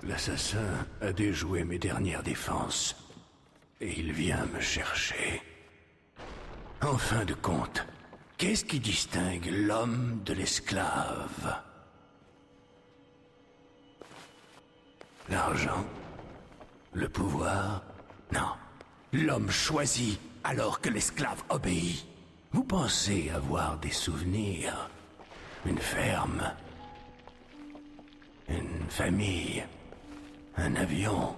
L'assassin a déjoué mes dernières défenses. Et il vient me chercher. En fin de compte, qu'est-ce qui distingue l'homme de l'esclave? L'argent? Le pouvoir? Non. L'homme choisit alors que l'esclave obéit. Vous pensez avoir des souvenirs? Une ferme? Une famille? Un avion?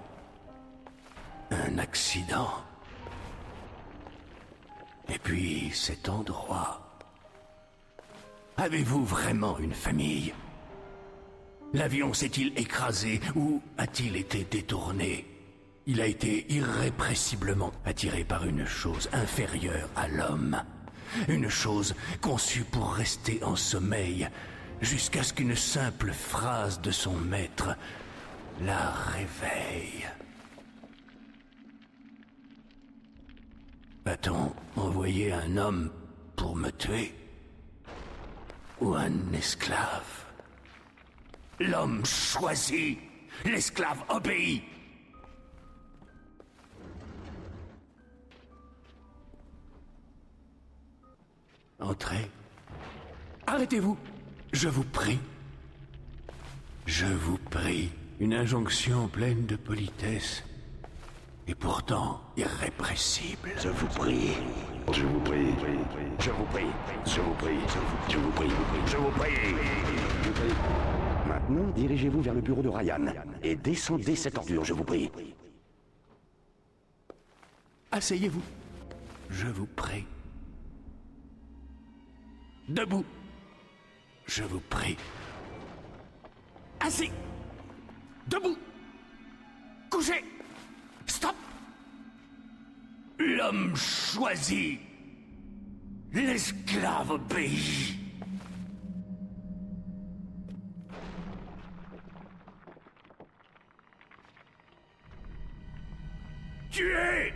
Un accident? Et puis cet endroit. Avez-vous vraiment une famille? L'avion s'est-il écrasé ou a-t-il été détourné? Il a été irrépressiblement attiré par une chose inférieure à l'homme. Une chose conçue pour rester en sommeil, jusqu'à ce qu'une simple phrase de son maître la réveille. Va-t-on envoyer un homme pour me tuer? Ou un esclave? L'homme choisit, l'esclave obéit. Entrez. Arrêtez-vous. Je vous prie. Je vous prie. Une injonction pleine de politesse. Et pourtant irrépressible. Je vous prie. Je vous prie. Je vous prie. Je vous prie. Je vous prie. Je vous prie. Maintenant, dirigez-vous vers le bureau de Ryan. Et descendez cette ordure, je vous prie. Asseyez-vous. Je vous prie. Debout. Je vous prie. Assis. Debout. Couché. Stop. L'homme choisit. L'esclave obéit. Tuez!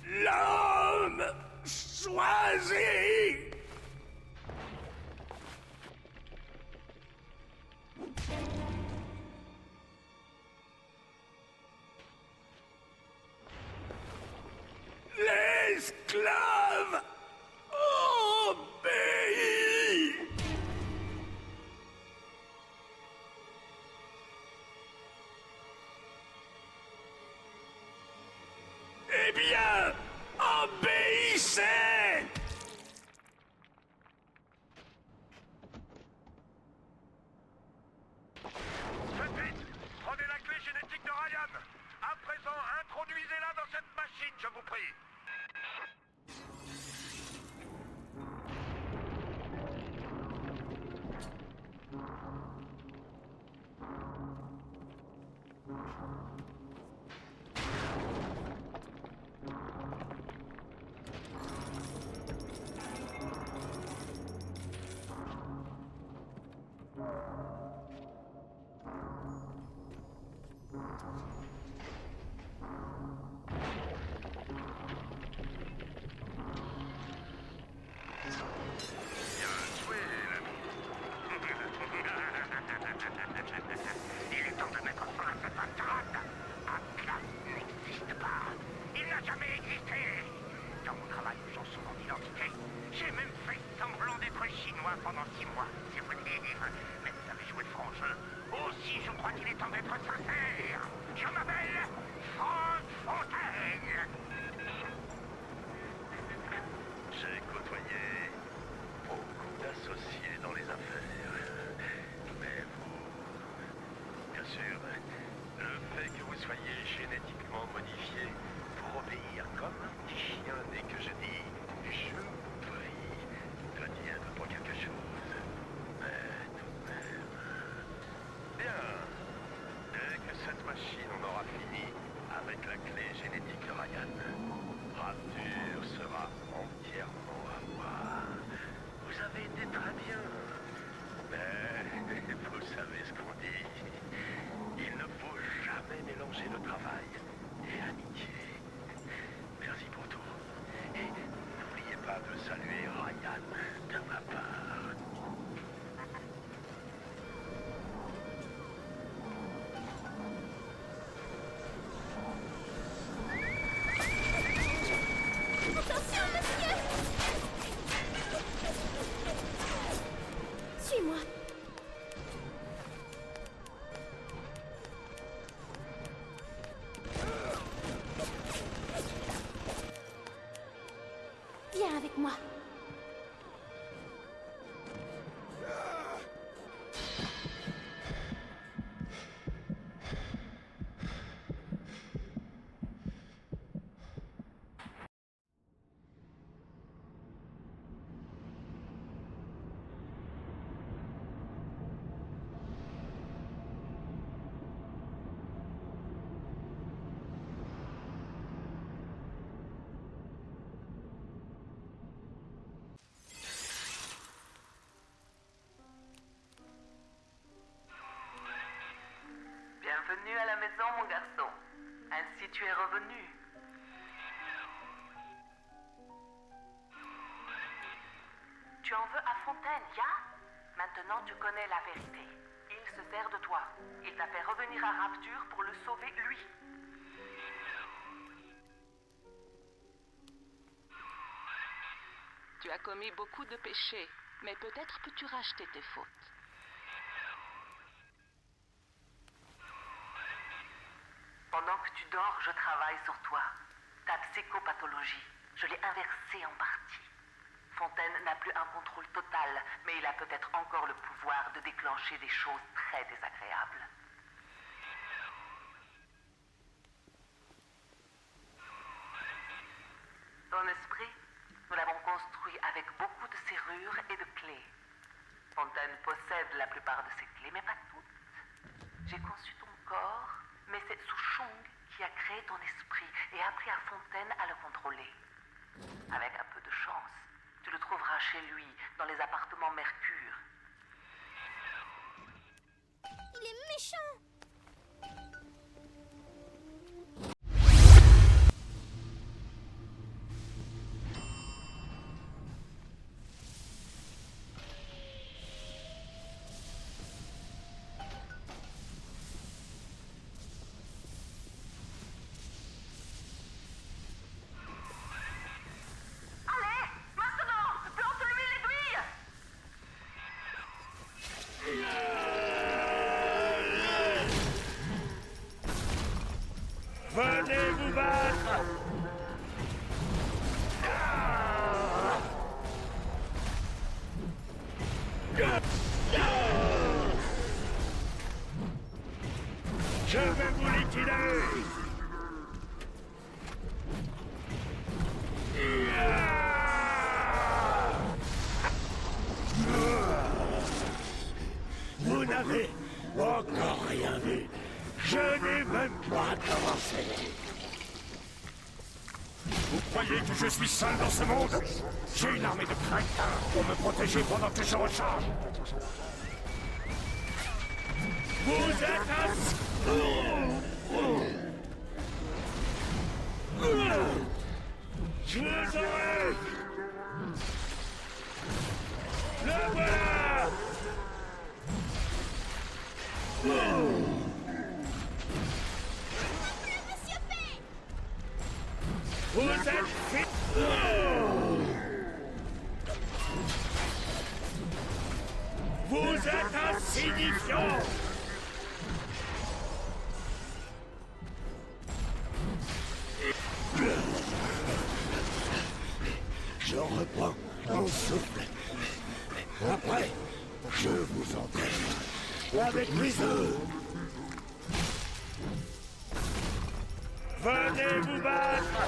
L'homme choisit! L'esclave obéit! Eh bien, obéissez! Faites vite! Prenez la clé génétique de Ryan! À présent, introduisez-la dans cette machine, je vous prie! Il est temps de mettre fin à cette mascarade. Atlas n'existe pas. Il n'a jamais existé. Dans mon travail, j'en suis mon identité. J'ai même fait semblant d'être chinois pendant 6 mois, c'est vous dire. Mais vous avez joué le franc jeu. Aussi, je crois qu'il est temps d'être sincère. Je m'appelle Franck Fontaine. J'ai côtoyé beaucoup d'associés dans les affaires. Mais vous... Bien sûr, le fait que vous soyez génétiquement modifié pour obéir comme un petit chien dès que je dis « je vous prie » doit dire pour quelque chose. Mais tout de même... Bien. Dès que cette machine en aura fini, fan de ma part. Attention, monsieur! Suis-moi. Viens avec moi. Bienvenue à la maison, mon garçon. Ainsi tu es revenu. Tu en veux à Fontaine, ya? Maintenant tu connais la vérité. Il se sert de toi. Il t'a fait revenir à Rapture pour le sauver, lui. Tu as commis beaucoup de péchés, mais peut-être peux-tu racheter tes fautes. Pendant que tu dors, je travaille sur toi. Ta psychopathologie, je l'ai inversée en partie. Fontaine n'a plus un contrôle total, mais il a peut-être encore le pouvoir de déclencher des choses très désagréables. Ton esprit, nous l'avons construit avec beaucoup de serrures et de clés. Fontaine possède la plupart de ces clés, mais pas toutes. J'ai conçu ton corps, mais c'est Souchong qui a créé ton esprit et a appris à Fontaine à le contrôler. Avec un peu de chance, tu le trouveras chez lui, dans les appartements Mercure. Il est méchant! Allez, maintenant, plante-lui l'aiguille! Venez vous battre! Je vais vous liquider! Vous n'avez encore rien vu. Je n'ai même pas commencé. Vous croyez que je suis seul dans ce monde? J'ai une armée de crétins pour me protéger pendant que je recharge. Vous êtes Je vous aurai! Le voilà! Monsieur P! Vous êtes fi... Vous êtes insignifiant! Je reprends mon souffle. Après, je vous entraîne avec mes œufs. Venez vous battre!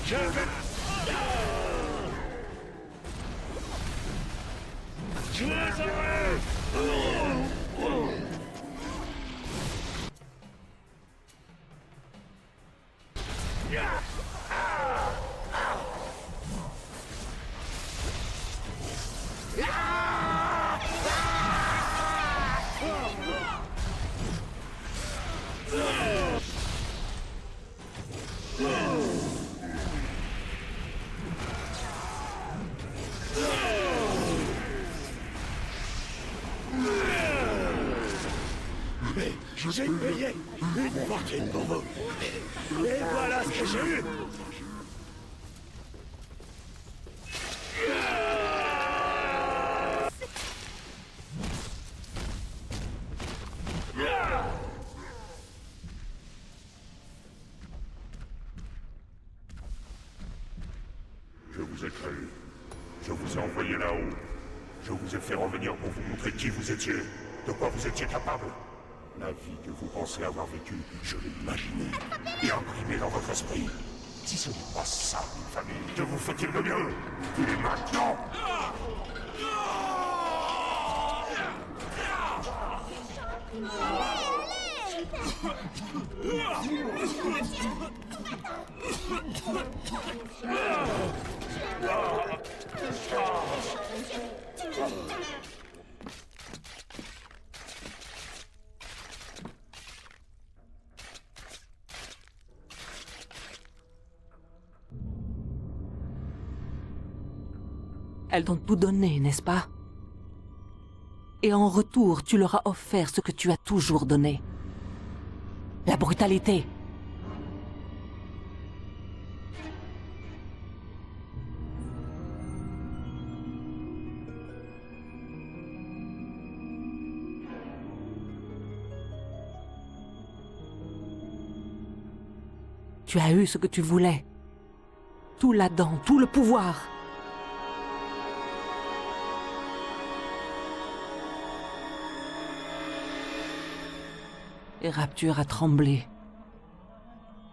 Je vais... Je vous aurai! Mais j'ai payé une fortune pour vous. Et voilà ce que j'ai eu. Je vous ai créé. Je vous ai envoyé là-haut. Je vous ai fait revenir pour vous montrer qui vous étiez, de quoi vous étiez capable. La vie que vous pensez avoir vécue, je l'ai imaginée et imprimée dans votre esprit. Si ce n'est pas ça, une famille, que vous fait-il de mieux? Et maintenant Elles t'ont tout donné, n'est-ce pas? Et en retour, tu leur as offert ce que tu as toujours donné. La brutalité. Tu as eu ce que tu voulais. Tout là-dedans, tout le pouvoir. Et Rapture a tremblé.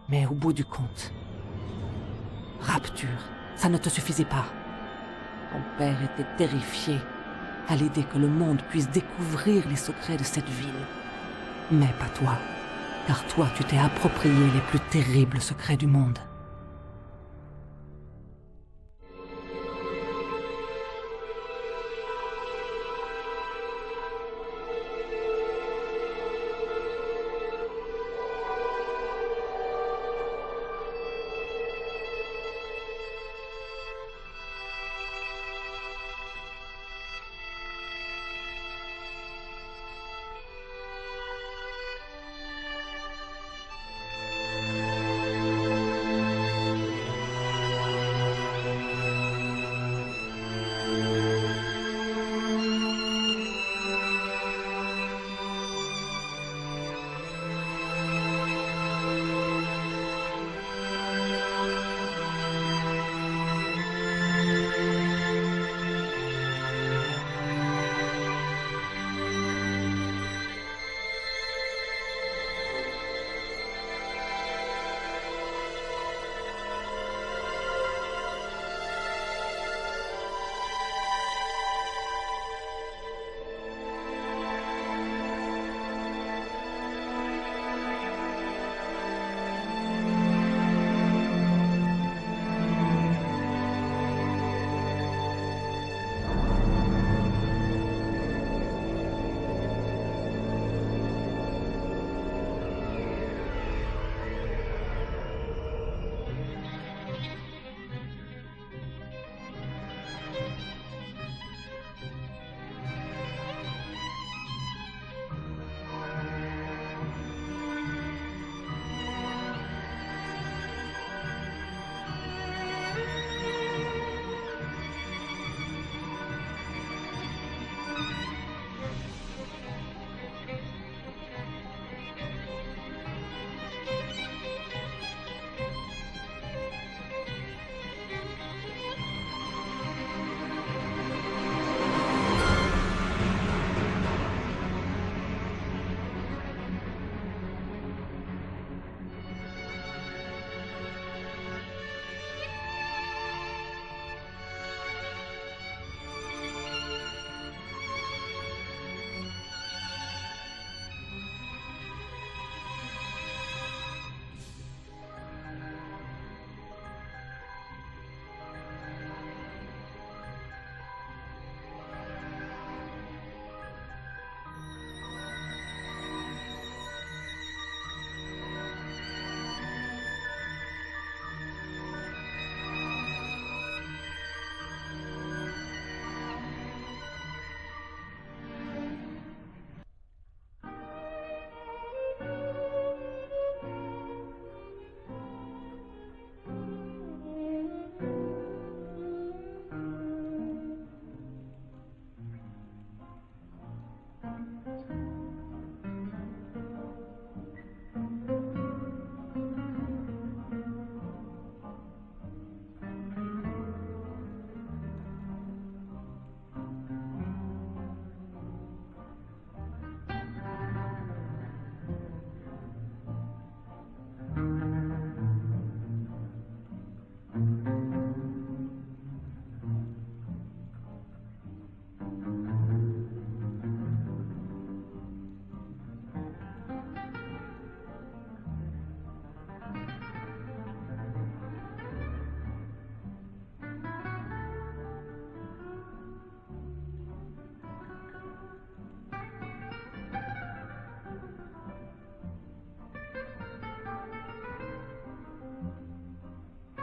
Mais au bout du compte, Rapture, ça ne te suffisait pas. Ton père était terrifié à l'idée que le monde puisse découvrir les secrets de cette ville. Mais pas toi, car toi tu t'es approprié les plus terribles secrets du monde.